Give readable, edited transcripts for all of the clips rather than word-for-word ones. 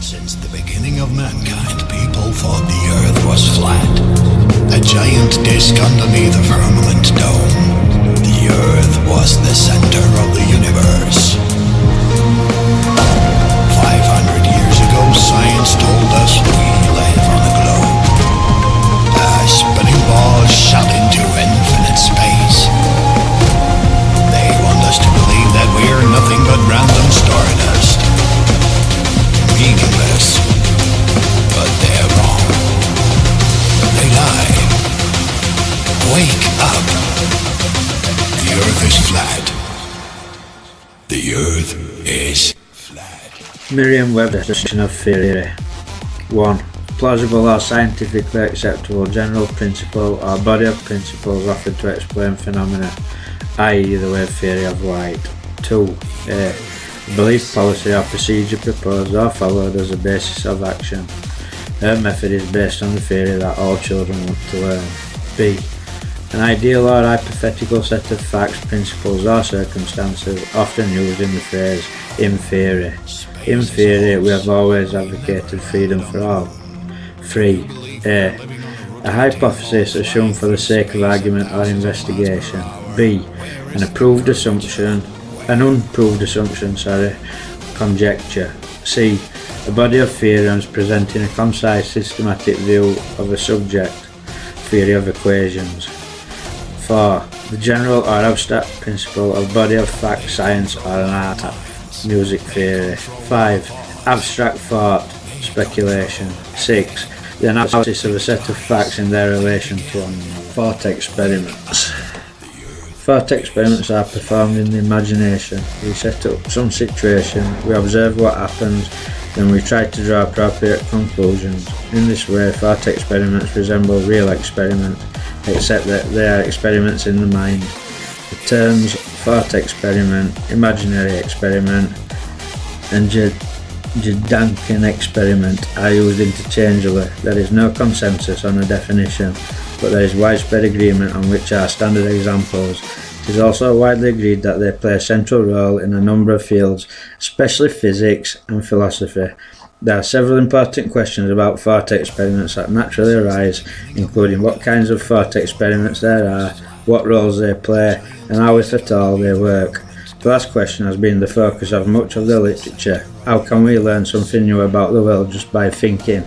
Since the beginning of mankind, people thought the earth was flat. A giant disk underneath a firmament dome. The earth was the center of the universe. 500 years ago, science told us we live on a globe. A spinning ball shot into infinite space. They want us to believe that we're nothing but random stardust. Meaningless, but they're wrong. They lie. Wake up. The earth is flat. The earth is flat. Merriam-Webster's definition of theory. 1. Plausible or scientifically acceptable general principle or body of principles offered to explain phenomena, i.e. the wave theory of light. 2. A belief, policy or procedure proposed or followed as a basis of action. Her method is based on the theory that all children want to learn. B. An ideal or hypothetical set of facts, principles or circumstances often used in the phrase in theory. In theory, we have always advocated freedom for all. 3. A hypothesis assumed for the sake of argument or investigation. B. An unproved assumption, conjecture. C. A body of theorems presenting a concise, systematic view of a subject, theory of equations. 4. The general or abstract principle of body of fact, science or an art, music theory. 5. Abstract thought, speculation. 6. The analysis of a set of facts in their relation to one another. Thought experiments. Thought experiments are performed in the imagination. We set up some situation, we observe what happens, then we try to draw appropriate conclusions. In this way, thought experiments resemble real experiments, except that they are experiments in the mind. The terms thought experiment, imaginary experiment, and Gedanken experiment are used interchangeably. There is no consensus on a definition, but there is widespread agreement on which are standard examples. It is also widely agreed that they play a central role in a number of fields, especially physics and philosophy. There are several important questions about thought experiments that naturally arise, including what kinds of thought experiments there are, what roles they play, and how, if at all, they work. The last question has been the focus of much of the literature. How can we learn something new about the world just by thinking?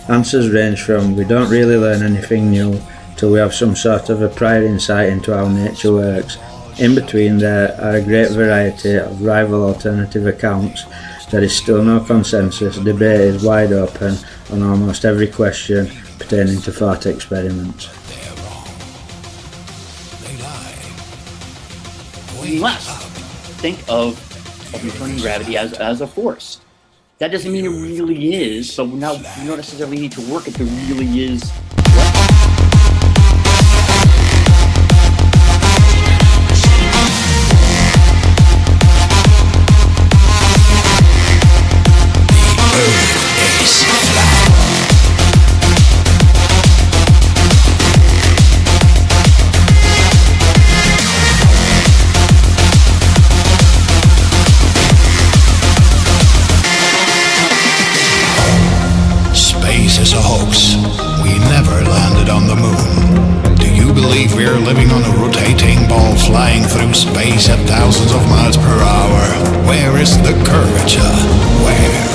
Answers range from we don't really learn anything new till we have some sort of a prior insight into how nature works. In between there are a great variety of rival alternative accounts. There is still no consensus. Debate is wide open on almost every question pertaining to thought experiments. You must think of Newtonian gravity as a force. That doesn't mean it really is, so now you don't necessarily need to work if it really is. Is a hoax. We never landed on the moon. Do you believe we're living on a rotating ball flying through space at thousands of miles per hour? Where is the curvature? Where?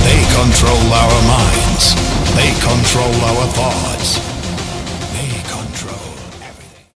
They control our minds. They control our thoughts.